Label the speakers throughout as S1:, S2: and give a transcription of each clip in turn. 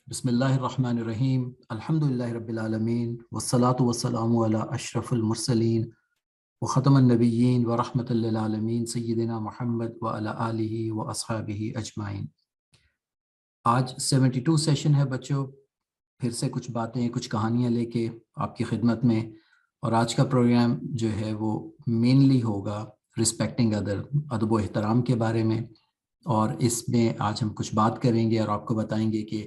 S1: بسم اللہ الرحمن الرحیم الحمد للہ رب العالمین والصلاة والسلام علی اشرف المرسلین وختم النبیین ورحمۃ للعالمین سیدنا محمد وعلی آلہ واصحابہ اجمعین۔ آج 72 سیشن ہے بچوں، پھر سے کچھ باتیں کچھ کہانیاں لے کے آپ کی خدمت میں، اور آج کا پروگرام جو ہے وہ مینلی ہوگا رسپیکٹنگ ادر، ادب و احترام کے بارے میں، اور اس میں آج ہم کچھ بات کریں گے اور آپ کو بتائیں گے کہ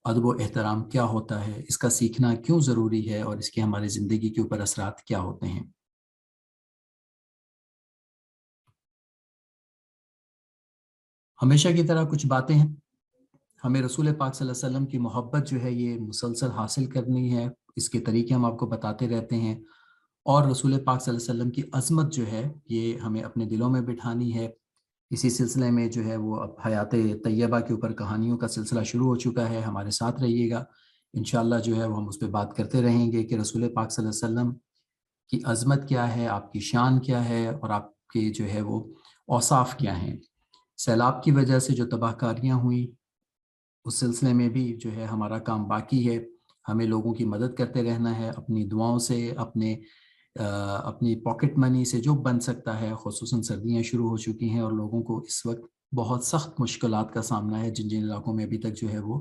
S1: ادب و احترام کیا ہوتا ہے، اس کا سیکھنا کیوں ضروری ہے، اور اس کے ہماری زندگی کے اوپر اثرات کیا ہوتے ہیں۔ ہمیشہ کی طرح کچھ باتیں ہیں، ہمیں رسول پاک صلی اللہ علیہ وسلم کی محبت جو ہے یہ مسلسل حاصل کرنی ہے، اس کے طریقے ہم آپ کو بتاتے رہتے ہیں، اور رسول پاک صلی اللہ علیہ وسلم کی عظمت جو ہے یہ ہمیں اپنے دلوں میں بٹھانی ہے۔ اسی سلسلے میں جو ہے وہ اب حیات طیبہ کے اوپر کہانیوں کا سلسلہ شروع ہو چکا ہے، ہمارے ساتھ رہیے گا انشاءاللہ۔ جو ہے وہ ہم اس پہ بات کرتے رہیں گے کہ رسول پاک صلی اللہ علیہ وسلم کی عظمت کیا ہے، آپ کی شان کیا ہے، اور آپ کے جو ہے وہ اوصاف کیا ہیں۔ سیلاب کی وجہ سے جو تباہ کاریاں ہوئیں اس سلسلے میں بھی جو ہے ہمارا کام باقی ہے، ہمیں لوگوں کی مدد کرتے رہنا ہے، اپنی دعاؤں سے، اپنی پاکٹ منی سے جو بن سکتا ہے۔ خصوصاً سردیاں شروع ہو چکی ہیں اور لوگوں کو اس وقت بہت سخت مشکلات کا سامنا ہے، جن جن علاقوں میں ابھی تک جو ہے وہ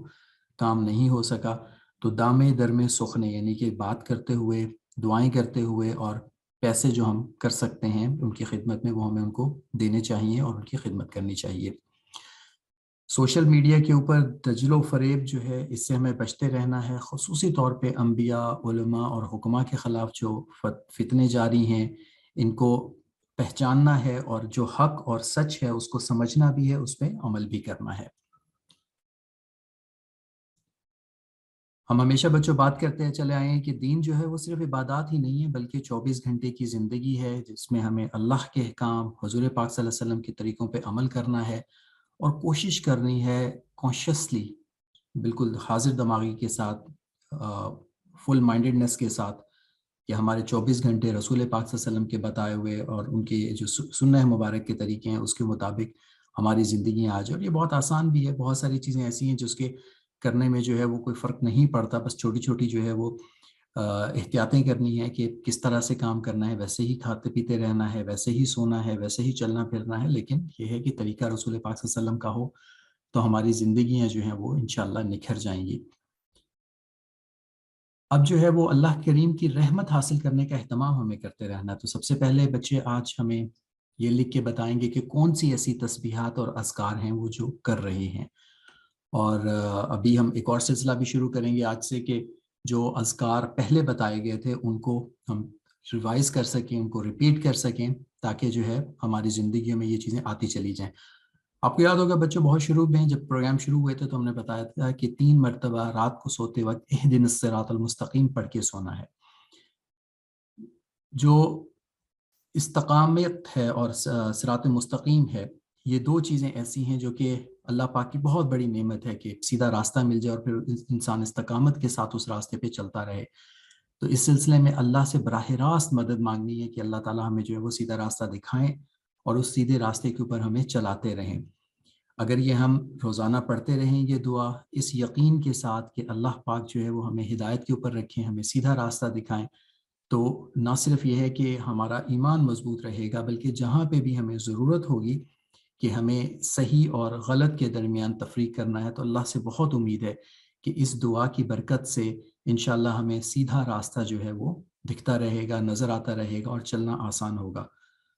S1: کام نہیں ہو سکا۔ تو دامے درمے سخنے، یعنی کہ بات کرتے ہوئے، دعائیں کرتے ہوئے، اور پیسے جو ہم کر سکتے ہیں ان کی خدمت میں وہ ہمیں ان کو دینے چاہیے اور ان کی خدمت کرنی چاہیے۔ سوشل میڈیا کے اوپر دجل و فریب جو ہے اس سے ہمیں بچتے رہنا ہے، خصوصی طور پہ انبیاء، علماء اور حکماء کے خلاف جو فتنے جاری ہیں ان کو پہچاننا ہے، اور جو حق اور سچ ہے اس کو سمجھنا بھی ہے، اس پہ عمل بھی کرنا ہے۔ ہم ہمیشہ بچوں بات کرتے ہیں چلے آئے ہیں کہ دین جو ہے وہ صرف عبادات ہی نہیں ہے، بلکہ 24 گھنٹے کی زندگی ہے، جس میں ہمیں اللہ کے احکام، حضور پاک صلی اللہ علیہ وسلم کے طریقوں پہ عمل کرنا ہے، اور کوشش کرنی ہے کانشیسلی، بالکل حاضر دماغی کے ساتھ، فل مائنڈڈنس کے ساتھ، کہ ہمارے 24 گھنٹے رسول پاک صلی اللہ علیہ وسلم کے بتائے ہوئے اور ان کے جو سنہ مبارک کے طریقے ہیں اس کے مطابق ہماری زندگیاں آ جائیں۔ اور یہ بہت آسان بھی ہے، بہت ساری چیزیں ایسی ہیں جس کے کرنے میں جو ہے وہ کوئی فرق نہیں پڑتا، بس چھوٹی چھوٹی جو ہے وہ احتیاطیں کرنی ہے کہ کس طرح سے کام کرنا ہے، ویسے ہی کھاتے پیتے رہنا ہے، ویسے ہی سونا ہے، ویسے ہی چلنا پھرنا ہے، لیکن یہ ہے کہ طریقہ رسول پاک صلی اللہ علیہ وسلم کا ہو تو ہماری زندگیاں جو ہیں وہ انشاءاللہ نکھر جائیں گی۔ اب جو ہے وہ اللہ کریم کی رحمت حاصل کرنے کا اہتمام ہمیں کرتے رہنا ہے۔ تو سب سے پہلے بچے آج ہمیں یہ لکھ کے بتائیں گے کہ کون سی ایسی تسبیحات اور اذکار ہیں وہ جو کر رہے ہیں، اور ابھی ہم ایک اور سلسلہ بھی شروع کریں گے آج سے کہ جو اذکار پہلے بتائے گئے تھے ان کو ہم ریوائز کر سکیں، ان کو ریپیٹ کر سکیں، تاکہ جو ہے ہماری زندگیوں میں یہ چیزیں آتی چلی جائیں۔ آپ کو یاد ہوگا بچوں، بہت شروع میں جب پروگرام شروع ہوئے تھے تو ہم نے بتایا تھا کہ 3 مرتبہ رات کو سوتے وقت اہدنا الصراط المستقیم پڑھ کے سونا ہے۔ جو استقامت ہے اور صراط مستقیم ہے، یہ دو چیزیں ایسی ہیں جو کہ اللہ پاک کی بہت بڑی نعمت ہے کہ سیدھا راستہ مل جائے اور پھر انسان استقامت کے ساتھ اس راستے پہ چلتا رہے۔ تو اس سلسلے میں اللہ سے براہ راست مدد مانگنی ہے کہ اللہ تعالیٰ ہمیں جو ہے وہ سیدھا راستہ دکھائیں اور اس سیدھے راستے کے اوپر ہمیں چلاتے رہیں۔ اگر یہ ہم روزانہ پڑھتے رہیں گے دعا، اس یقین کے ساتھ کہ اللہ پاک جو ہے وہ ہمیں ہدایت کے اوپر رکھیں، ہمیں سیدھا راستہ دکھائیں، تو نہ صرف یہ ہے کہ ہمارا ایمان مضبوط رہے گا، بلکہ جہاں پہ بھی ہمیں ضرورت ہوگی کہ ہمیں صحیح اور غلط کے درمیان تفریق کرنا ہے، تو اللہ سے بہت امید ہے کہ اس دعا کی برکت سے انشاءاللہ ہمیں سیدھا راستہ جو ہے وہ دکھتا رہے گا، نظر آتا رہے گا، اور چلنا آسان ہوگا۔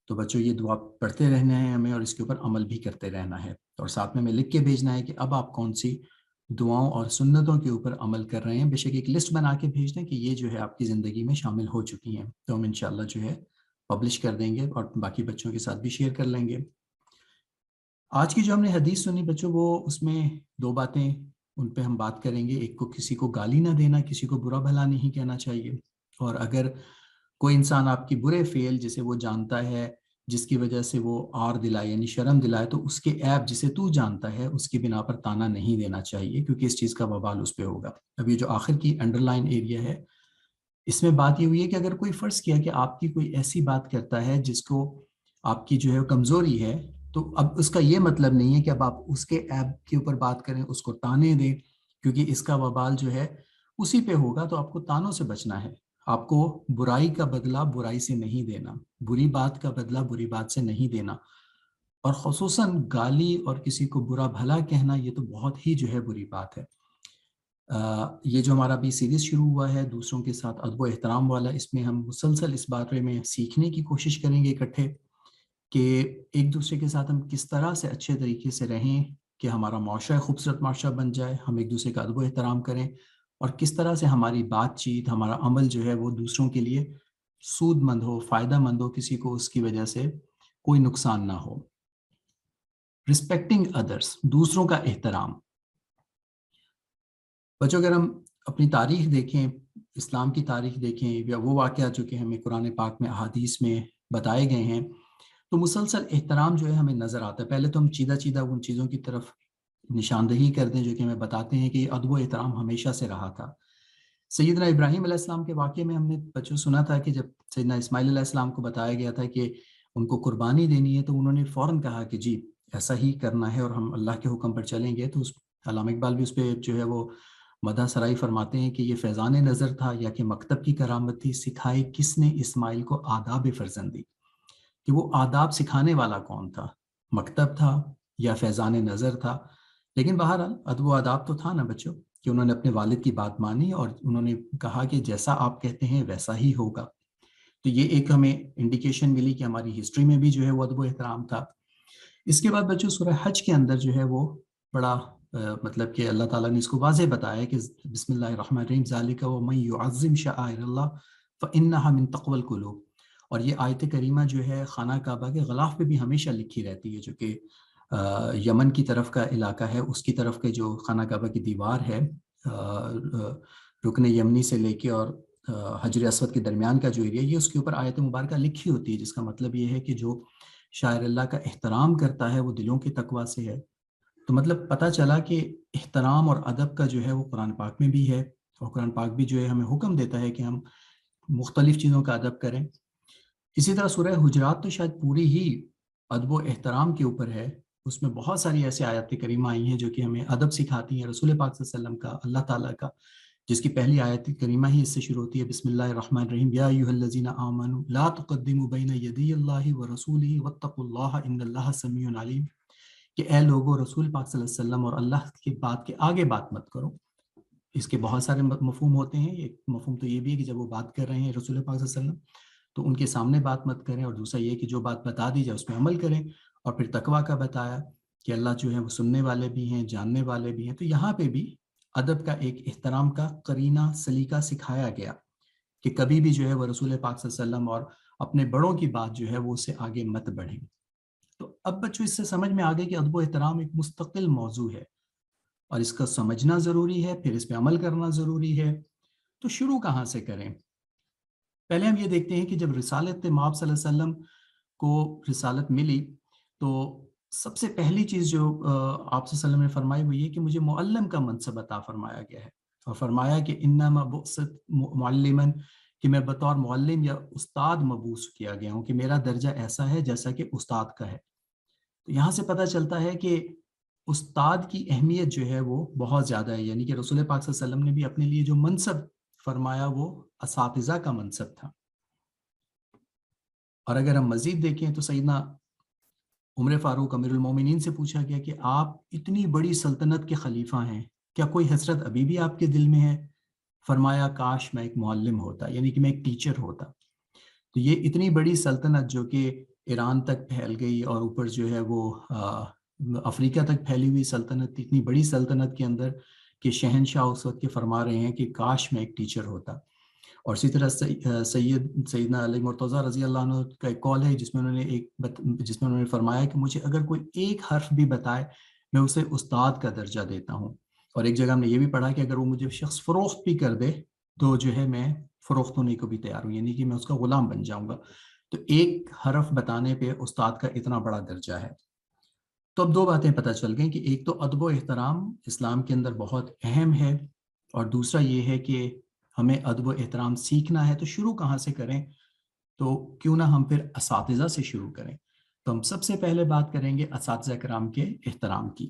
S1: تو بچوں یہ دعا پڑھتے رہنا ہے ہمیں، اور اس کے اوپر عمل بھی کرتے رہنا ہے، اور ساتھ میں ہمیں لکھ کے بھیجنا ہے کہ اب آپ کون سی دعاؤں اور سنتوں کے اوپر عمل کر رہے ہیں۔ بے شک ایک لسٹ بنا کے بھیج دیں کہ یہ جو ہے آپ کی زندگی میں شامل ہو چکی ہیں، تو ہم انشاءاللہ جو ہے پبلش کر دیں گے اور باقی بچوں کے ساتھ بھی شیئر کر لیں گے۔ آج کی جو ہم نے حدیث سنی بچوں، وہ اس میں 2 باتیں ان پہ ہم بات کریں گے۔ ایک کو کسی کو گالی نہ دینا، کسی کو برا بھلا نہیں کہنا چاہیے، اور اگر کوئی انسان آپ کی برے فعل جسے وہ جانتا ہے، جس کی وجہ سے وہ عار دلائے یعنی شرم دلائے، تو اس کے عیب جسے تو جانتا ہے اس کی بنا پر تانا نہیں دینا چاہیے، کیونکہ اس چیز کا وبال اس پہ ہوگا۔ اب یہ جو آخر کی انڈر لائن ایریا ہے، اس میں بات یہ ہوئی ہے کہ اگر کوئی فرض کیا کہ آپ کی کوئی ایسی بات کرتا ہے جس کو آپ کی جو ہے کمزوری ہے، تو اب اس کا یہ مطلب نہیں ہے کہ اب آپ اس کے عیب کے اوپر بات کریں، اس کو تانے دیں، کیونکہ اس کا وبال جو ہے اسی پہ ہوگا. تو آپ کو تانوں سے بچنا ہے. آپ کو برائی کا بدلہ برائی سے نہیں دینا, بری بات کا بدلہ بری بات سے نہیں دینا, اور خصوصاً گالی اور کسی کو برا بھلا کہنا یہ تو بہت ہی جو ہے بری بات ہے. یہ جو ہمارا بھی سیریز شروع ہوا ہے دوسروں کے ساتھ ادب و احترام والا, اس میں ہم مسلسل اس بارے میں سیکھنے کی کوشش کریں گے اکٹھے کہ ایک دوسرے کے ساتھ ہم کس طرح سے اچھے طریقے سے رہیں کہ ہمارا معاشرہ خوبصورت معاشرہ بن جائے, ہم ایک دوسرے کا ادب و احترام کریں, اور کس طرح سے ہماری بات چیت ہمارا عمل جو ہے وہ دوسروں کے لیے سود مند ہو, فائدہ مند ہو, کسی کو اس کی وجہ سے کوئی نقصان نہ ہو. رسپیکٹنگ ادرس, دوسروں کا احترام. بچوں اگر ہم اپنی تاریخ دیکھیں, اسلام کی تاریخ دیکھیں, یا وہ واقعات جو کہ ہمیں قرآن پاک میں احادیث میں بتائے گئے ہیں, تو مسلسل احترام جو ہے ہمیں نظر آتا ہے. پہلے تو ہم چیدہ چیدہ ان چیزوں کی طرف نشاندہی کر دیں جو کہ ہمیں بتاتے ہیں کہ یہ ادب و احترام ہمیشہ سے رہا تھا. سیدنا ابراہیم علیہ السلام کے واقعے میں ہم نے بچوں سنا تھا کہ جب سیدنا اسماعیل علیہ السلام کو بتایا گیا تھا کہ ان کو قربانی دینی ہے, تو انہوں نے فوراً کہا کہ جی ایسا ہی کرنا ہے اور ہم اللہ کے حکم پر چلیں گے. تو علامہ اقبال بھی اس پہ جو ہے وہ مدح سرائی فرماتے ہیں کہ یہ فیضان نظر تھا یا کہ مکتب کی کرامت تھی, سکھائے کس نے اسماعیل کو آداب فرزندی. کہ وہ آداب سکھانے والا کون تھا, مکتب تھا یا فیضان نظر تھا؟ لیکن بہرحال ادب و آداب تو تھا نا بچوں, کہ انہوں نے اپنے والد کی بات مانی اور انہوں نے کہا کہ جیسا آپ کہتے ہیں ویسا ہی ہوگا. تو یہ ایک ہمیں انڈیکیشن ملی کہ ہماری ہسٹری میں بھی جو ہے وہ ادب و احترام تھا. اس کے بعد بچوں سورہ حج کے اندر جو ہے وہ بڑا مطلب کہ اللہ تعالیٰ نے اس کو واضح بتایا کہ بسم اللہ الرحمن الرحیم ذالک ومن یعظم شعائر اللہ فإنها من تقوی القلوب. اور یہ آیت کریمہ جو ہے خانہ کعبہ کے غلاف پہ بھی ہمیشہ لکھی رہتی ہے, جو کہ یمن کی طرف کا علاقہ ہے, اس کی طرف کے جو خانہ کعبہ کی دیوار ہے رکن یمنی سے لے کے اور حجر اسود کے درمیان کا جو ایریا, یہ اس کے اوپر آیت مبارکہ لکھی ہوتی ہے, جس کا مطلب یہ ہے کہ جو شاعر اللہ کا احترام کرتا ہے وہ دلوں کے تقویٰ سے ہے. تو مطلب پتہ چلا کہ احترام اور ادب کا جو ہے وہ قرآن پاک میں بھی ہے, اور قرآن پاک بھی جو ہے ہمیں حکم دیتا ہے کہ ہم مختلف چیزوں کا ادب کریں. اسی طرح سورہ حجرات تو شاید پوری ہی ادب و احترام کے اوپر ہے. اس میں بہت ساری ایسی آیات کریمہ آئی ہیں جو کہ ہمیں ادب سکھاتی ہیں رسول پاک صلی اللہ علیہ وسلم کا, اللہ تعالیٰ کا, جس کی پہلی آیت کریمہ ہی اس سے شروع ہوتی ہے بسم اللہ الرحمن الرحیم یا ایھا الذین آمنوا لا تقدموا بین یدی اللہ ورسولہ واتقوا اللہ ان اللہ سمیع علیم. کہ اے لوگو رسول پاک صلی اللہ علیہ وسلم اور اللہ کی بات کے آگے بات مت کرو. اس کے بہت سارے مفہوم ہوتے ہیں. ایک مفہوم تو یہ بھی ہے کہ جب وہ بات کر رہے ہیں رسول پاک صلی اللہ علیہ وسلم تو ان کے سامنے بات مت کریں, اور دوسرا یہ کہ جو بات بتا دی جائے اس پہ عمل کریں. اور پھر تقویٰ کا بتایا کہ اللہ جو ہے وہ سننے والے بھی ہیں, جاننے والے بھی ہیں. تو یہاں پہ بھی ادب کا ایک احترام کا قرینہ سلیقہ سکھایا گیا کہ کبھی بھی جو ہے وہ رسول پاک صلی اللہ علیہ وسلم اور اپنے بڑوں کی بات جو ہے وہ اس سے آگے مت بڑھیں. تو اب بچوں اس سے سمجھ میں آگے کہ ادب و احترام ایک مستقل موضوع ہے اور اس کا سمجھنا ضروری ہے, پھر اس پہ عمل کرنا ضروری ہے. تو شروع کہاں سے کریں؟ پہلے ہم یہ دیکھتے ہیں کہ جب رسالت مآب صلی اللہ علیہ وسلم کو رسالت ملی تو سب سے پہلی چیز جو آپ صلی اللہ علیہ وسلم نے فرمائی وہ یہ کہ مجھے معلم کا منصب عطا فرمایا گیا ہے, اور فرمایا کہ انما بعثت معلما, کہ میں بطور معلم یا استاد مبعوث کیا گیا ہوں, کہ میرا درجہ ایسا ہے جیسا کہ استاد کا ہے. تو یہاں سے پتہ چلتا ہے کہ استاد کی اہمیت جو ہے وہ بہت زیادہ ہے. یعنی کہ رسول پاک صلی اللہ علیہ وسلم نے بھی اپنے لیے جو منصب فرمایا وہ اساتذہ کا منصب تھا. اور اگر ہم مزید دیکھیں تو سیدنا عمر فاروق امیر المومنین سے پوچھا گیا کہ آپ اتنی بڑی سلطنت کے خلیفہ ہیں, کیا کوئی حسرت ابھی بھی آپ کے دل میں ہے؟ فرمایا کاش میں ایک معلم ہوتا, یعنی کہ میں ایک ٹیچر ہوتا. تو یہ اتنی بڑی سلطنت جو کہ ایران تک پھیل گئی اور اوپر جو ہے وہ افریقہ تک پھیلی ہوئی سلطنت, اتنی بڑی سلطنت کے اندر کہ شہنشاہ اس وقت کے فرما رہے ہیں کہ کاش میں ایک ٹیچر ہوتا. اور اسی طرح سیدنا علی مرتضیٰ رضی اللہ عنہ کا ایک قول ہے جس میں انہوں نے فرمایا کہ مجھے اگر کوئی ایک حرف بھی بتائے میں اسے استاد کا درجہ دیتا ہوں. اور ایک جگہ ہم نے یہ بھی پڑھا کہ اگر وہ مجھے شخص فروخت بھی کر دے تو جو ہے میں فروخت ہونے کو بھی تیار ہوں, یعنی کہ میں اس کا غلام بن جاؤں گا. تو ایک حرف بتانے پہ استاد کا اتنا بڑا درجہ ہے. تو اب دو باتیں پتہ چل گئیں کہ ایک تو ادب و احترام اسلام کے اندر بہت اہم ہے, اور دوسرا یہ ہے کہ ہمیں ادب و احترام سیکھنا ہے. تو شروع کہاں سے کریں؟ تو کیوں نہ ہم پھر اساتذہ سے شروع کریں. تو ہم سب سے پہلے بات کریں گے اساتذہ کرام کے احترام کی.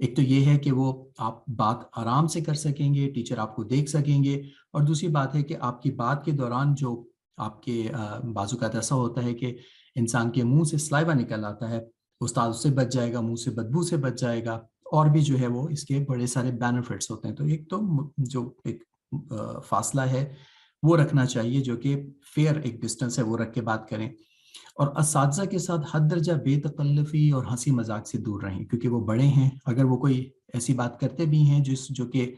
S1: ایک تو یہ ہے کہ وہ آپ بات آرام سے کر سکیں گے، ٹیچر آپ کو دیکھ سکیں گے، اور دوسری بات ہے کہ آپ کی بات کے دوران جو آپ کے بعض اوقات ایسا ہوتا ہے کہ انسان کے منہ سے سلائیوا نکل آتا ہے، استاد اس سے بچ جائے گا، منہ سے بدبو سے بچ جائے گا، اور بھی جو ہے وہ اس کے بڑے سارے بینیفٹس ہوتے ہیں۔ تو ایک تو جو ایک فاصلہ ہے وہ رکھنا چاہیے، جو کہ فیئر ایک ڈسٹنس ہے وہ رکھ کے بات کریں، اور اساتذہ کے ساتھ حد درجہ بے تکلفی اور ہنسی مذاق سے دور رہیں، کیونکہ وہ بڑے ہیں، اگر وہ کوئی ایسی بات کرتے بھی ہیں جو کہ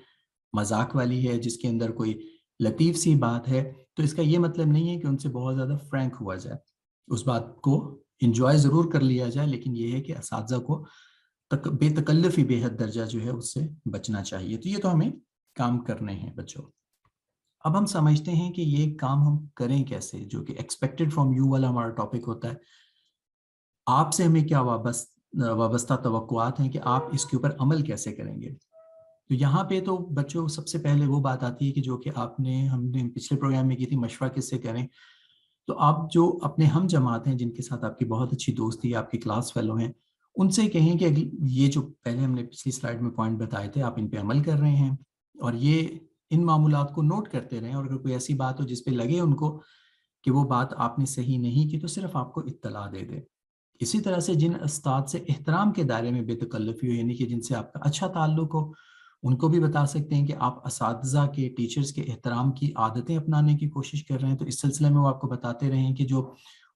S1: مذاق والی ہے، جس کے اندر کوئی لطیف سی بات ہے، تو اس کا یہ مطلب نہیں ہے کہ ان سے بہت زیادہ فرینک ہوا جائے، اس بات کو انجوائے ضرور کر لیا جائے، لیکن یہ ہے کہ اساتذہ کو بے تکلفی بے حد درجہ جو ہے اس سے بچنا چاہیے۔ تو یہ تو ہمیں کام کرنے ہیں بچوں۔ اب ہم سمجھتے ہیں کہ یہ کام ہم کریں کیسے، جو کہ ایکسپیکٹڈ فرام یو والا ہمارا ٹاپک ہوتا ہے۔ آپ سے ہمیں کیا وابستہ توقعات ہیں کہ آپ اس کے اوپر عمل کیسے کریں گے؟ تو یہاں پہ تو بچوں سب سے پہلے وہ بات آتی ہے کہ جو کہ ہم نے پچھلے پروگرام میں کی تھی، مشورہ کس سے کریں۔ تو آپ جو اپنے ہم جماعت ہیں، جن کے ساتھ آپ کی بہت اچھی دوستی، آپ کے کلاس فیلو ہیں، ان سے کہیں کہ یہ جو پہلے ہم نے پچھلی سلائیڈ میں پوائنٹ بتائے تھے، آپ ان پہ عمل کر رہے ہیں، اور یہ ان معمولات کو نوٹ کرتے رہیں، اور اگر کوئی ایسی بات ہو جس پہ لگے ان کو کہ وہ بات آپ نے صحیح نہیں کی، تو صرف آپ کو اطلاع دے دے۔ اسی طرح سے جن استاد سے احترام کے دائرے میں بے تکلفی ہو، یعنی کہ جن سے آپ کا اچھا تعلق ہو، ان کو بھی بتا سکتے ہیں کہ آپ اساتذہ کے، ٹیچرز کے احترام کی عادتیں اپنانے کی کوشش کر رہے ہیں۔ تو اس سلسلے میں وہ آپ کو بتاتے رہیں کہ جو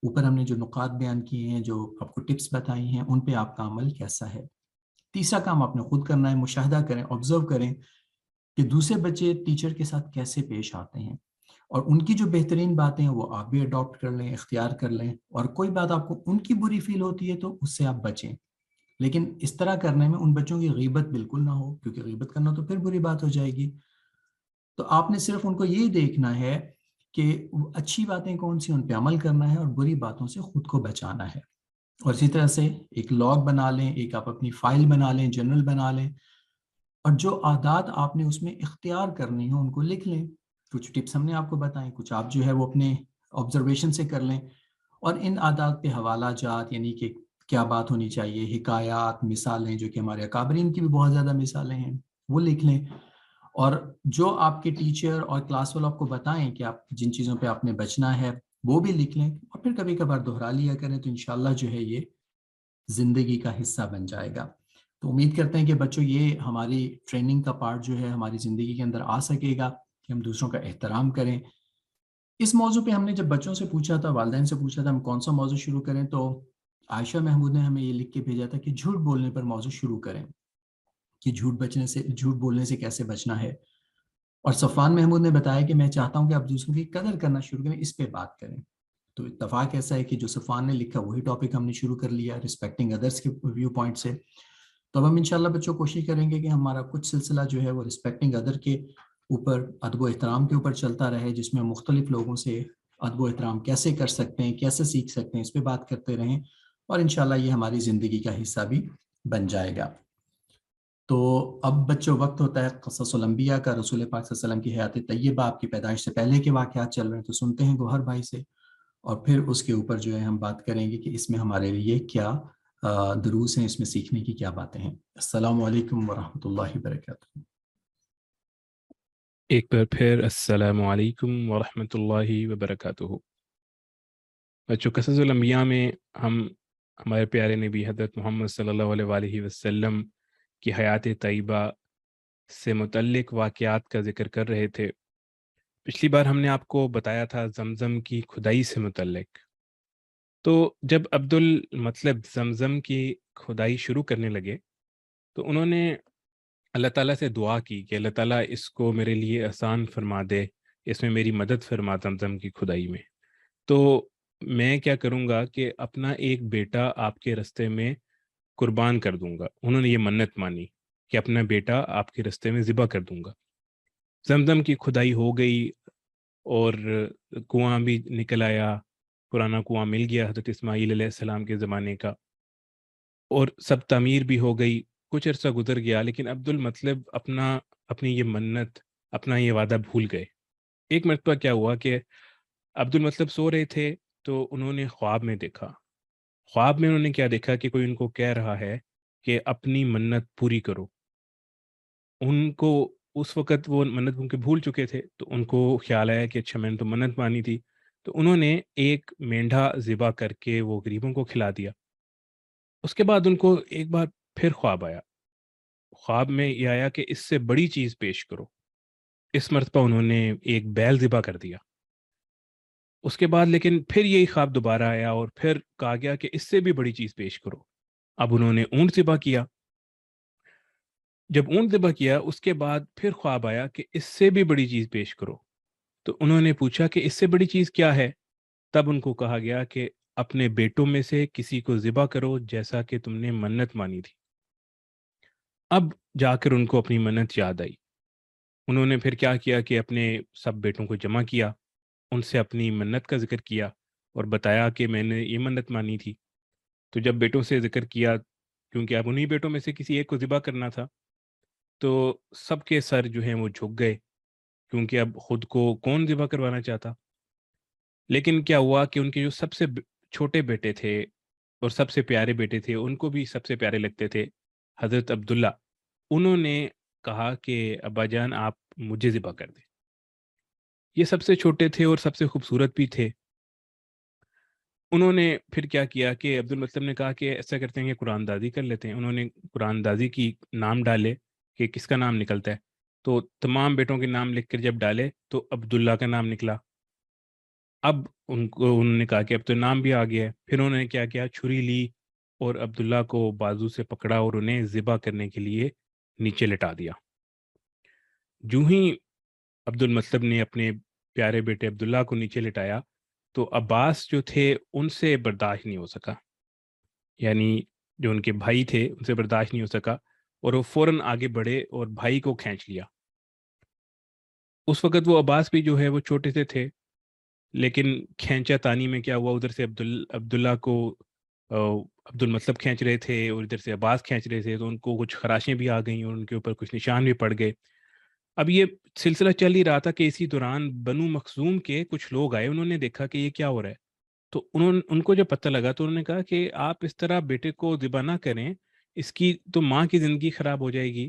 S1: اوپر ہم نے جو نکات بیان کیے ہیں، جو آپ کو ٹپس بتائی ہیں، ان پہ آپ کا عمل کیسا ہے۔ تیسرا کام آپ نے خود کرنا ہے، مشاہدہ کریں، آبزرو کریں کہ دوسرے بچے ٹیچر کے ساتھ کیسے پیش آتے ہیں، اور ان کی جو بہترین باتیں ہیں وہ آپ بھی اڈاپٹ کر لیں، اختیار کر لیں، اور کوئی بات آپ کو ان کی بری فیل ہوتی ہے تو اس سے آپ بچیں، لیکن اس طرح کرنے میں ان بچوں کی غیبت بالکل نہ ہو، کیونکہ غیبت کرنا تو پھر بری بات ہو جائے گی۔ تو آپ نے صرف ان کو یہ دیکھنا ہے کہ اچھی باتیں کون سی، ان پہ عمل کرنا ہے، اور بری باتوں سے خود کو بچانا ہے۔ اور اسی طرح سے ایک لاگ بنا لیں، ایک آپ اپنی فائل بنا لیں، جرنل بنا لیں، اور جو عادات آپ نے اس میں اختیار کرنی ہو ان کو لکھ لیں۔ کچھ ٹپس ہم نے آپ کو بتائیں، کچھ آپ جو ہے وہ اپنے آبزرویشن سے کر لیں، اور ان عادات پہ حوالہ جات، یعنی کہ کیا بات ہونی چاہیے، حکایات، مثالیں، جو کہ ہمارے اکابرین کی بھی بہت زیادہ مثالیں ہیں، وہ لکھ لیں، اور جو آپ کے ٹیچر اور کلاس والوں آپ کو بتائیں کہ آپ جن چیزوں پہ آپ نے بچنا ہے وہ بھی لکھ لیں، اور پھر کبھی کبھار دہرا لیا کریں، تو انشاءاللہ جو ہے یہ زندگی کا حصہ بن جائے گا۔ تو امید کرتے ہیں کہ بچوں یہ ہماری ٹریننگ کا پارٹ جو ہے ہماری زندگی کے اندر آ سکے گا، کہ ہم دوسروں کا احترام کریں۔ اس موضوع پہ ہم نے جب بچوں سے پوچھا تھا، والدین سے پوچھا تھا ہم کون سا موضوع شروع کریں، تو عائشہ محمود نے ہمیں یہ لکھ کے بھیجا تھا کہ جھوٹ بولنے پر موضوع شروع کریں، کہ جھوٹ بولنے سے کیسے بچنا ہے، اور صفوان محمود نے بتایا کہ میں چاہتا ہوں کہ آپ دوسروں کی قدر کرنا شروع کریں، اس پہ بات کریں۔ تو اتفاق ایسا ہے کہ جو صفوان نے لکھا وہی ٹاپک ہم نے شروع کر لیا، رسپیکٹنگ ادرس کے ویو پوائنٹ سے۔ تو اب ہم انشاءاللہ بچوں کوشش کریں گے کہ ہمارا کچھ سلسلہ جو ہے وہ رسپیکٹنگ ادر کے اوپر، ادب و احترام کے اوپر چلتا رہے، جس میں مختلف لوگوں سے ادب و احترام کیسے کر سکتے ہیں، کیسے سیکھ سکتے ہیں، اس پہ بات کرتے رہیں، اور انشاءاللہ یہ ہماری زندگی کا حصہ بھی بن جائے گا۔ تو اب بچوں وقت ہوتا ہے قصص الانبیاء کا، رسول پاک صلی اللہ علیہ وسلم کی حیات طیبہ، آپ کی پیدائش سے پہلے کے واقعات چل رہے ہیں، تو سنتے ہیں گوہر بھائی سے، اور پھر اس کے اوپر جو ہے ہم بات کریں گے کہ اس میں ہمارے لیے کیا دروس ہیں، اس میں سیکھنے کی کیا باتیں ہیں۔ السلام علیکم ورحمۃ اللہ وبرکاتہ۔
S2: ایک بار پھر السلام علیکم ورحمۃ اللہ وبرکاتہ۔ بچوں، قصص الانبیاء میں ہم ہمارے پیارے نبی حضرت محمد صلی اللہ علیہ وآلہ وسلم کی حیات طیبہ سے متعلق واقعات کا ذکر کر رہے تھے۔ پچھلی بار ہم نے آپ کو بتایا تھا زمزم کی کھدائی سے متعلق۔ تو جب عبد المطلب زمزم کی کھدائی شروع کرنے لگے تو انہوں نے اللہ تعالیٰ سے دعا کی کہ اللہ تعالیٰ اس کو میرے لیے آسان فرما دے، اس میں میری مدد فرما زمزم کی کھدائی میں۔ تو میں کیا کروں گا کہ اپنا ایک بیٹا آپ کے رستے میں قربان کر دوں گا۔ انہوں نے یہ منت مانی کہ اپنا بیٹا آپ کے رستے میں ذبح کر دوں گا۔ زمزم کی کھدائی ہو گئی اور کنواں بھی نکل آیا، پرانا کنواں مل گیا حضرت اسماعیل علیہ السلام کے زمانے کا، اور سب تعمیر بھی ہو گئی۔ کچھ عرصہ گزر گیا لیکن عبد المطلب اپنی یہ منت، اپنا یہ وعدہ بھول گئے۔ ایک مرتبہ کیا ہوا کہ عبد المطلب سو رہے تھے تو انہوں نے خواب میں دیکھا۔ خواب میں انہوں نے کیا دیکھا کہ کوئی ان کو کہہ رہا ہے کہ اپنی منت پوری کرو. ان کو اس وقت وہ منت ان کے بھول چکے تھے، تو ان کو خیال آیا کہ اچھا میں نے تو منت مانی تھی، تو انہوں نے ایک مینڈھا ذبح کر کے وہ غریبوں کو کھلا دیا. اس کے بعد ان کو ایک بار پھر خواب آیا. خواب میں یہ آیا کہ اس سے بڑی چیز پیش کرو. اس مرتبہ انہوں نے ایک بیل ذبح کر دیا. اس کے بعد لیکن پھر یہی خواب دوبارہ آیا اور پھر کہا گیا کہ اس سے بھی بڑی چیز پیش کرو. اب انہوں نے اونٹ ذبح کیا. جب اونٹ ذبح کیا اس کے بعد پھر خواب آیا کہ اس سے بھی بڑی چیز پیش کرو. تو انہوں نے پوچھا کہ اس سے بڑی چیز کیا ہے. تب ان کو کہا گیا کہ اپنے بیٹوں میں سے کسی کو ذبح کرو جیسا کہ تم نے منت مانی تھی. اب جا کر ان کو اپنی منت یاد آئی. انہوں نے پھر کیا کیا کہ اپنے سب بیٹوں کو جمع کیا، ان سے اپنی منت کا ذکر کیا اور بتایا کہ میں نے یہ منت مانی تھی. تو جب بیٹوں سے ذکر کیا، کیونکہ اب انہی بیٹوں میں سے کسی ایک کو ذبح کرنا تھا، تو سب کے سر جو ہیں وہ جھک گئے، کیونکہ اب خود کو کون ذبح کروانا چاہتا. لیکن کیا ہوا کہ ان کے جو سب سے چھوٹے بیٹے تھے اور سب سے پیارے بیٹے تھے، ان کو بھی سب سے پیارے لگتے تھے، حضرت عبداللہ. انہوں نے کہا کہ ابا جان آپ مجھے ذبح کر دیں. یہ سب سے چھوٹے تھے اور سب سے خوبصورت بھی تھے. انہوں نے پھر کیا کیا کہ عبد المطلب نے کہا کہ ایسا کرتے ہیں کہ قرآن دازی کر لیتے ہیں. انہوں نے قرآن دازی کی نام ڈالے کہ کس کا نام نکلتا ہے. تو تمام بیٹوں کے نام لکھ کر جب ڈالے تو عبداللہ کا نام نکلا. اب انہوں نے کہا کہ اب تو نام بھی آ گیا ہے. پھر انہوں نے کیا کیا، چھری لی اور عبداللہ کو بازو سے پکڑا اور انہیں ذبح کرنے کے لیے نیچے لٹا دیا. جو ہی عبد المطلب نے اپنے پیارے بیٹے عبداللہ کو نیچے لٹایا تو عباس جو تھے ان سے برداشت نہیں ہو سکا، یعنی جو ان کے بھائی تھے ان سے برداشت نہیں ہو سکا اور وہ فوراً آگے بڑھے اور بھائی کو کھینچ لیا. اس وقت وہ عباس بھی جو ہے وہ چھوٹے سے تھے، لیکن کھینچا تانی میں کیا ہوا، ادھر سے عبداللہ کو عبد المطلب کھینچ رہے تھے اور ادھر سے عباس کھینچ رہے تھے، تو ان کو کچھ خراشیں بھی آ گئیں اور ان کے اوپر کچھ نشان بھی پڑ گئے. اب یہ سلسلہ چل ہی رہا تھا کہ اسی دوران بنو مخزوم کے کچھ لوگ آئے. انہوں نے دیکھا کہ یہ کیا ہو رہا ہے، تو ان کو جب پتہ لگا تو انہوں نے کہا کہ آپ اس طرح بیٹے کو ذبح نہ کریں، اس کی تو ماں کی زندگی خراب ہو جائے گی.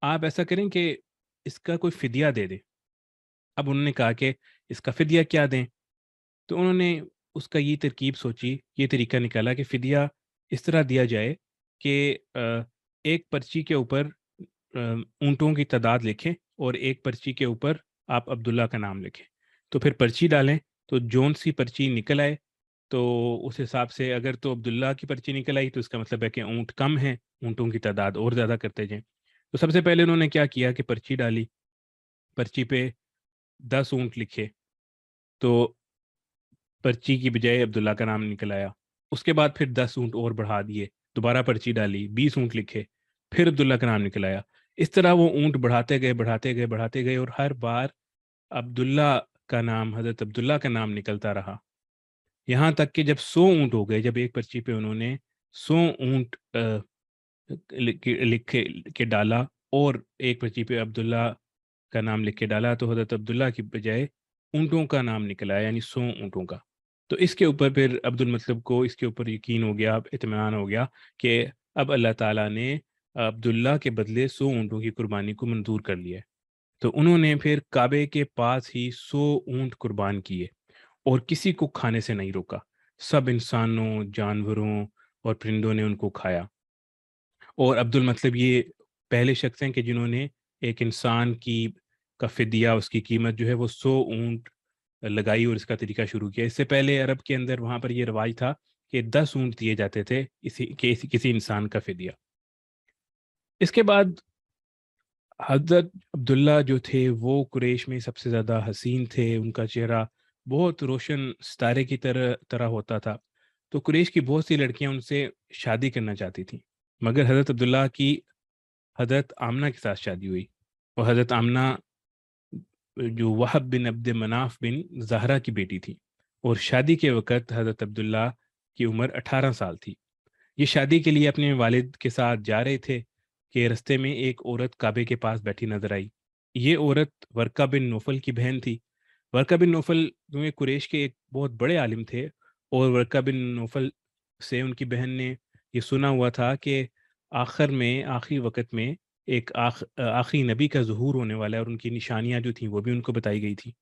S2: آپ ایسا کریں کہ اس کا کوئی فدیہ دے دیں. اب انہوں نے کہا کہ اس کا فدیہ کیا دیں. تو انہوں نے اس کا یہ ترکیب سوچی، یہ طریقہ نکالا کہ فدیہ اس طرح دیا جائے کہ ایک پرچی کے اوپر اونٹوں کی تعداد لکھیں اور ایک پرچی کے اوپر آپ عبداللہ کا نام لکھیں. تو پھر پرچی ڈالیں تو جون سی پرچی نکل آئے تو اس حساب سے اگر تو عبداللہ کی پرچی نکل آئی تو اس کا مطلب ہے کہ اونٹ کم ہیں، اونٹوں کی تعداد اور زیادہ کرتے جائیں. تو سب سے پہلے انہوں نے کیا کیا کہ پرچی ڈالی، پرچی پہ 10 اونٹ لکھے تو پرچی کی بجائے عبداللہ کا نام نکل آیا. اس کے بعد پھر 10 اونٹ اور بڑھا دیے، دوبارہ پرچی ڈالی، 20 اونٹ لکھے، پھر عبداللہ کا نام نکل آیا. اس طرح وہ اونٹ بڑھاتے گئے اور ہر بار عبداللہ کا نام، حضرت عبداللہ کا نام نکلتا رہا، یہاں تک کہ جب 100 اونٹ ہو گئے. جب ایک پرچی پہ انہوں نے 100 اونٹ لکھ کے ڈالا اور ایک پرچی پہ عبداللہ کا نام لکھ کے ڈالا تو حضرت عبداللہ کی بجائے اونٹوں کا نام نکلا، یعنی 100 اونٹوں کا. تو اس کے اوپر پھر عبد المطلب کو اس کے اوپر یقین ہو گیا، اطمینان ہو گیا کہ اب اللہ تعالیٰ نے عبداللہ کے بدلے 100 اونٹوں کی قربانی کو منظور کر لیا ہے. تو انہوں نے پھر کعبے کے پاس ہی 100 اونٹ قربان کیے اور کسی کو کھانے سے نہیں روکا. سب انسانوں، جانوروں اور پرندوں نے ان کو کھایا. اور عبد المطلب یہ پہلے شخص ہیں کہ جنہوں نے ایک انسان کی کا فدیہ، اس کی قیمت جو ہے وہ 100 اونٹ لگائی اور اس کا طریقہ شروع کیا. اس سے پہلے عرب کے اندر وہاں پر یہ رواج تھا کہ 10 اونٹ دیے جاتے تھے کسی انسان کا فدیہ. اس کے بعد حضرت عبداللہ جو تھے وہ قریش میں سب سے زیادہ حسین تھے. ان کا چہرہ بہت روشن ستارے کی طرح ہوتا تھا. تو قریش کی بہت سی لڑکیاں ان سے شادی کرنا چاہتی تھیں، مگر حضرت عبداللہ کی حضرت آمنہ کے ساتھ شادی ہوئی. اور حضرت آمنہ جو وہب بن عبد مناف بن زہرہ کی بیٹی تھی، اور شادی کے وقت حضرت عبداللہ کی عمر 18 سال تھی. یہ شادی کے لیے اپنے والد کے ساتھ جا رہے تھے کہ رستے میں ایک عورت کعبے کے پاس بیٹھی نظر آئی. یہ عورت ورقہ بن نوفل کی بہن تھی. ورقہ بن نوفل جو قریش کے ایک بہت بڑے عالم تھے، اور ورقہ بن نوفل سے ان کی بہن نے یہ سنا ہوا تھا کہ آخر میں آخری وقت میں ایک آخری نبی کا ظہور ہونے والا ہے، اور ان کی نشانیاں جو تھیں وہ بھی ان کو بتائی گئی تھی.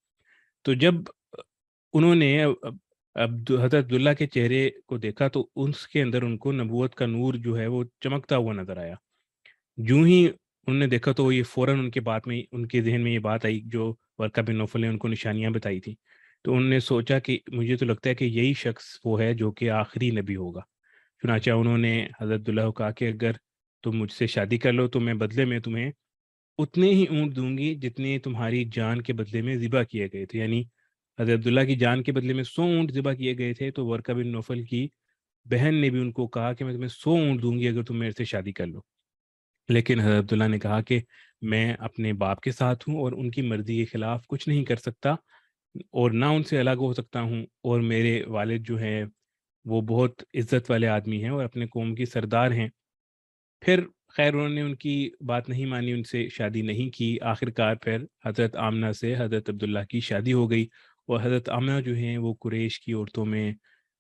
S2: تو جب انہوں نے حضرت عبداللہ کے چہرے کو دیکھا تو اس کے اندر ان کو نبوت کا نور جو ہے وہ چمکتا ہوا نظر آیا. جو ہی انہوں نے دیکھا تو یہ فوراً ان کے بات میں ان کے ذہن میں یہ بات آئی جو ورقہ بن نوفل نے ان کو نشانیاں بتائی تھی. تو انہوں نے سوچا کہ مجھے تو لگتا ہے کہ یہی شخص وہ ہے جو کہ آخری نبی ہوگا. چنانچہ انہوں نے حضرت عبداللہ کو کہا کہ اگر تم مجھ سے شادی کر لو تو میں بدلے میں تمہیں اتنے ہی اونٹ دوں گی جتنے تمہاری جان کے بدلے میں ذبح کیے گئے تھے. یعنی حضرت عبداللہ کی جان کے بدلے میں 100 اونٹ ذبح کیے گئے تھے، تو ورقہ بن نوفل کی بہن نے بھی ان کو کہا کہ میں تمہیں 100 اونٹ دوں گی اگر تم میرے سے شادی کر لو. لیکن حضرت عبداللہ نے کہا کہ میں اپنے باپ کے ساتھ ہوں اور ان کی مرضی کے خلاف کچھ نہیں کر سکتا، اور نہ ان سے الگ ہو سکتا ہوں، اور میرے والد جو ہیں وہ بہت عزت والے آدمی ہیں اور اپنے قوم کی سردار ہیں. پھر خیر انہوں نے ان کی بات نہیں مانی، ان سے شادی نہیں کی. آخرکار پھر حضرت آمنہ سے حضرت عبداللہ کی شادی ہو گئی، اور حضرت آمنہ جو ہیں وہ قریش کی عورتوں میں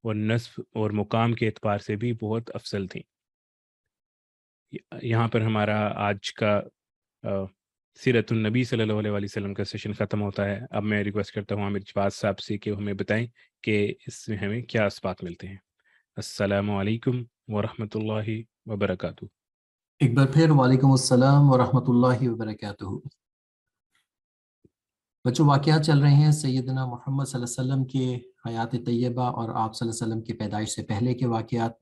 S2: اور نسب اور مقام کے اعتبار سے بھی بہت افضل تھیں. یہاں پر ہمارا آج کا سیرت النبی صلی اللہ علیہ وسلم کا سیشن ختم ہوتا ہے. اب میں ریکویسٹ کرتا ہوں عامر جواز صاحب سے کہ وہ ہمیں بتائیں کہ اس میں ہمیں کیا اسباق ملتے ہیں. السلام علیکم ورحمۃ اللہ وبرکاتہ.
S1: ایک بار پھر وعلیکم السلام ورحمۃ اللہ وبرکاتہ. بچوں، واقعات چل رہے ہیں سیدنا محمد صلی اللہ علیہ وسلم کے حیات طیبہ اور آپ صلی اللہ علیہ وسلم کی پیدائش سے پہلے کے واقعات.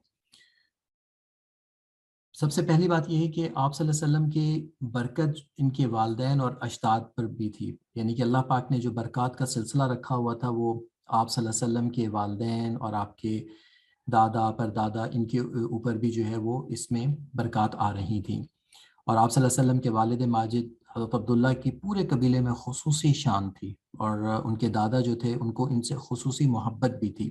S1: سب سے پہلی بات یہ ہے کہ آپ صلی اللہ علیہ وسلم کی برکت ان کے والدین اور اجداد پر بھی تھی. یعنی کہ اللہ پاک نے جو برکات کا سلسلہ رکھا ہوا تھا وہ آپ صلی اللہ علیہ وسلم کے والدین اور آپ کے دادا پردادا ان کے اوپر بھی جو ہے وہ اس میں برکات آ رہی تھیں. اور آپ صلی اللہ علیہ وسلم کے والد ماجد حضرت عبداللہ کی پورے قبیلے میں خصوصی شان تھی، اور ان کے دادا جو تھے ان کو ان سے خصوصی محبت بھی تھی.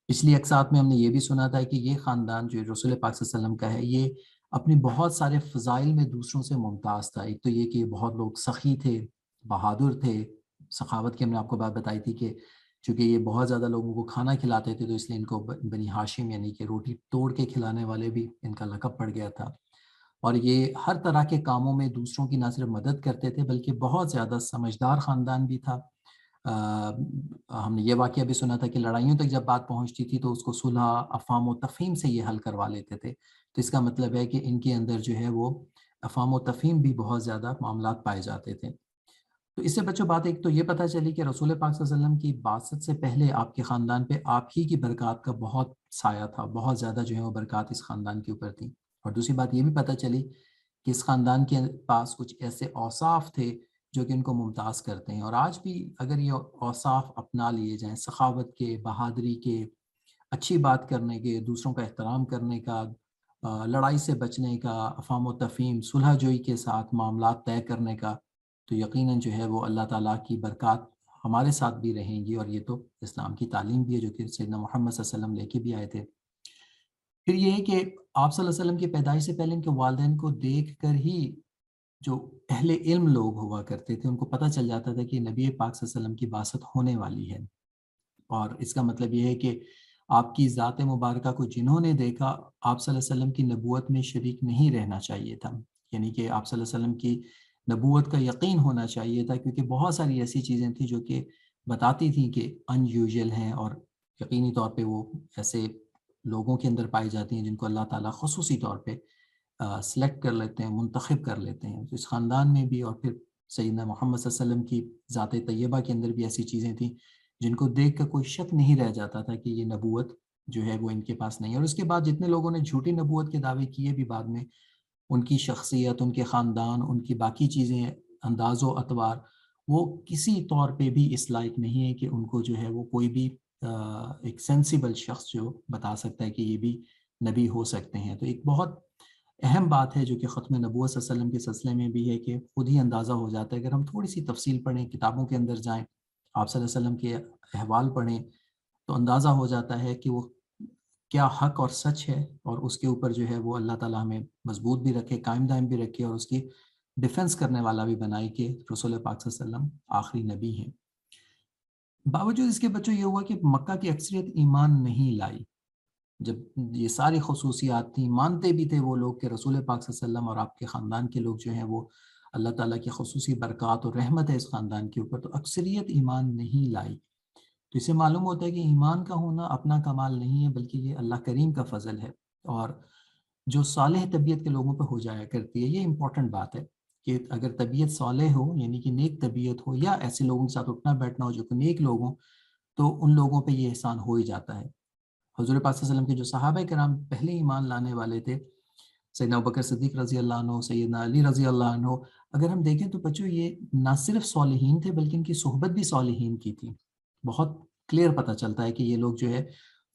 S1: پچھلی اقساط میں ہم نے یہ بھی سنا تھا کہ یہ خاندان جو رسول پاک صلی اللہ علیہ وسلم کا ہے یہ اپنی بہت سارے فضائل میں دوسروں سے ممتاز تھا. ایک تو یہ کہ بہت لوگ سخی تھے، بہادر تھے. سخاوت کی ہم نے آپ کو بات بتائی تھی کہ چونکہ یہ بہت زیادہ لوگوں کو کھانا کھلاتے تھے تو اس لیے ان کو بنی ہاشم یعنی کہ روٹی توڑ کے کھلانے والے بھی ان کا لقب پڑ گیا تھا. اور یہ ہر طرح کے کاموں میں دوسروں کی نہ صرف مدد کرتے تھے بلکہ بہت زیادہ سمجھدار خاندان بھی تھا. ہم نے یہ واقعہ بھی سنا تھا کہ لڑائیوں تک جب بات پہنچتی تھی تو اس کو صلح، افہام و تفہیم سے یہ حل کروا لیتے تھے. تو اس کا مطلب ہے کہ ان کے اندر جو ہے وہ افہام و تفہیم بھی بہت زیادہ معاملات پائے جاتے تھے. تو اس سے بچوں بات ایک تو یہ پتہ چلی کہ رسول پاک صلی اللہ علیہ وسلم کی بعثت سے پہلے آپ کے خاندان پہ آپ ہی کی برکات کا بہت سایہ تھا، بہت زیادہ جو ہے وہ برکات اس خاندان کے اوپر تھیں. اور دوسری بات یہ بھی پتہ چلی کہ اس خاندان کے پاس کچھ ایسے اوصاف تھے جو کہ ان کو ممتاز کرتے ہیں. اور آج بھی اگر یہ اوصاف اپنا لیے جائیں، سخاوت کے، بہادری کے، اچھی بات کرنے کے، دوسروں کا احترام کرنے کا، لڑائی سے بچنے کا، افہام و تفہیم، صلح جوئی کے ساتھ معاملات طے کرنے کا، تو یقیناً جو ہے وہ اللہ تعالیٰ کی برکات ہمارے ساتھ بھی رہیں گی. اور یہ تو اسلام کی تعلیم بھی ہے جو کہ سیدنا محمد صلی اللہ علیہ وسلم لے کے بھی آئے تھے. پھر یہ ہے کہ آپ صلی اللہ علیہ وسلم کی پیدائش سے پہلے ان کے والدین کو دیکھ کر ہی جو اہل علم لوگ ہوا کرتے تھے ان کو پتہ چل جاتا تھا کہ نبی پاک صلی اللہ علیہ وسلم کی بعثت ہونے والی ہے. اور اس کا مطلب یہ ہے کہ آپ کی ذات مبارکہ کو جنہوں نے دیکھا آپ صلی اللہ علیہ وسلم کی نبوت میں شریک نہیں رہنا چاہیے تھا. یعنی کہ آپ صلی اللہ علیہ وسلم کی نبوت کا یقین ہونا چاہیے تھا، کیونکہ بہت ساری ایسی چیزیں تھیں جو کہ بتاتی تھیں کہ ان یوزول ہیں، اور یقینی طور پہ وہ ایسے لوگوں کے اندر پائی جاتی ہیں جن کو اللہ تعالیٰ خصوصی طور پہ سلیکٹ کر لیتے ہیں، منتخب کر لیتے ہیں. تو اس خاندان میں بھی اور پھر سیدنا محمد صلی اللہ علیہ وسلم کی ذات طیبہ کے اندر بھی ایسی چیزیں تھیں جن کو دیکھ کر کوئی شک نہیں رہ جاتا تھا کہ یہ نبوت جو ہے وہ ان کے پاس نہیں ہے. اور اس کے بعد جتنے لوگوں نے جھوٹی نبوت کے دعوے کیے بھی بعد میں، ان کی شخصیت، ان کے خاندان، ان کی باقی چیزیں، انداز و اطوار، وہ کسی طور پہ بھی اس لائق نہیں ہے کہ ان کو جو ہے وہ کوئی بھی ایک سینسیبل شخص جو بتا سکتا ہے کہ یہ بھی نبی ہو سکتے ہیں. تو ایک بہت اہم بات ہے جو کہ ختم نبوت صلی اللہ علیہ وسلم کے سلسلے میں بھی ہے کہ خود ہی اندازہ ہو جاتا ہے. اگر ہم تھوڑی سی تفصیل پڑھیں، کتابوں کے اندر جائیں، آپ صلی اللہ علیہ وسلم کے احوال پڑھیں، تو اندازہ ہو جاتا ہے کہ وہ کیا حق اور سچ ہے، اور اس کے اوپر جو ہے وہ اللہ تعالیٰ ہمیں مضبوط بھی رکھے، قائم دائم بھی رکھے، اور اس کی ڈیفنس کرنے والا بھی بنائی کہ رسول پاک صلی اللہ علیہ وسلم آخری نبی ہیں. باوجود اس کے بچوں یہ ہوا کہ مکہ کی اکثریت ایمان نہیں لائی. جب یہ ساری خصوصیات تھیں، مانتے بھی تھے وہ لوگ کہ رسول پاک صلی اللہ علیہ وسلم اور آپ کے خاندان کے لوگ جو ہیں وہ اللہ تعالیٰ کی خصوصی برکات اور رحمت ہے اس خاندان کے اوپر، تو اکثریت ایمان نہیں لائی۔ تو اسے معلوم ہوتا ہے کہ ایمان کا ہونا اپنا کمال نہیں ہے، بلکہ یہ اللہ کریم کا فضل ہے، اور جو صالح طبیعت کے لوگوں پہ ہو جایا کرتی ہے، یہ امپورٹنٹ بات ہے کہ اگر طبیعت صالح ہو، یعنی کہ نیک طبیعت ہو، یا ایسے لوگوں کے ساتھ اٹھنا بیٹھنا ہو جو کہ نیک لوگ ہوں، تو ان لوگوں پہ یہ احسان ہو ہی جاتا ہے۔ حضور پاک صلی اللہ علیہ وسلم کے جو صحابہ کرام پہلے ایمان لانے والے تھے، سیدنا ابوبکر صدیق رضی اللہ عنہ، سیدنا علی رضی اللہ عنہ، اگر ہم دیکھیں تو بچوں یہ نہ صرف صالحین تھے بلکہ ان کی صحبت بھی صالحین کی تھی۔ بہت کلیئر پتہ چلتا ہے کہ یہ لوگ جو ہے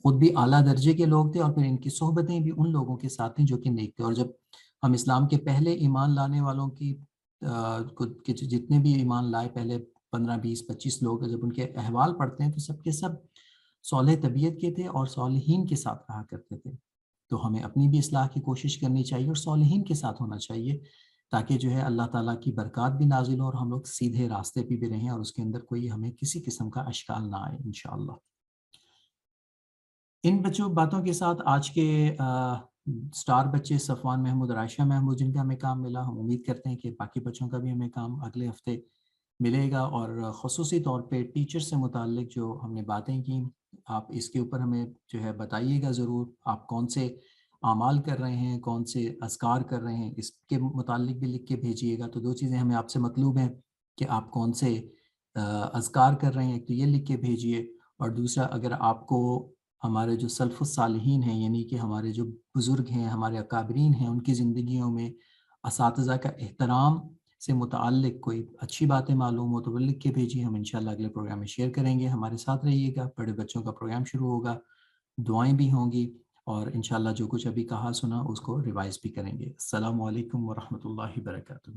S1: خود بھی اعلیٰ درجے کے لوگ تھے، اور پھر ان کی صحبتیں بھی ان لوگوں کے ساتھ تھیں جو کہ نیک تھے۔ اور جب ہم اسلام کے پہلے ایمان لانے والوں کی جتنے بھی ایمان لائے پہلے 15 20 25 لوگ، جب ان کے احوال پڑھتے ہیں تو سب کے سب صالح طبیعت کے تھے اور صالحین کے ساتھ رہا کرتے تھے۔ تو ہمیں اپنی بھی اصلاح کی کوشش کرنی چاہیے اور صالحین کے ساتھ ہونا چاہیے، تاکہ جو ہے اللہ تعالیٰ کی برکات بھی نازل ہو اور ہم لوگ سیدھے راستے پہ بھی رہیں اور اس کے اندر کوئی ہمیں کسی قسم کا اشکال نہ آئے انشاءاللہ۔ ان باتوں کے ساتھ آج کے سٹار بچے صفوان محمود اور عائشہ محمود جن کا ہمیں کام ملا، ہم امید کرتے ہیں کہ باقی بچوں کا بھی ہمیں کام اگلے ہفتے ملے گا، اور خصوصی طور پہ ٹیچر سے متعلق جو ہم نے باتیں کی، آپ اس کے اوپر ہمیں جو ہے بتائیے گا ضرور، آپ کون سے اعمال کر رہے ہیں، کون سے اذکار کر رہے ہیں، اس کے متعلق بھی لکھ کے بھیجیے گا۔ تو دو چیزیں ہمیں آپ سے مطلوب ہیں کہ آپ کون سے اذکار کر رہے ہیں، ایک تو یہ لکھ کے بھیجیے، اور دوسرا اگر آپ کو ہمارے جو سلف الصالحین ہیں، یعنی کہ ہمارے جو بزرگ ہیں، ہمارے اکابرین ہیں، ان کی زندگیوں میں اساتذہ کا احترام سے متعلق کوئی اچھی باتیں معلوم ہو تو وہ لکھ کے بھیجیے، ہم انشاءاللہ اگلے پروگرام میں شیئر کریں گے۔ ہمارے ساتھ رہیے گا، بڑے بچوں کا پروگرام شروع ہوگا، دعائیں بھی ہوں گی، اور انشاءاللہ جو کچھ ابھی کہا سنا اس کو ریوائز بھی کریں گے۔ السلام علیکم ورحمۃ اللہ وبرکاتہ۔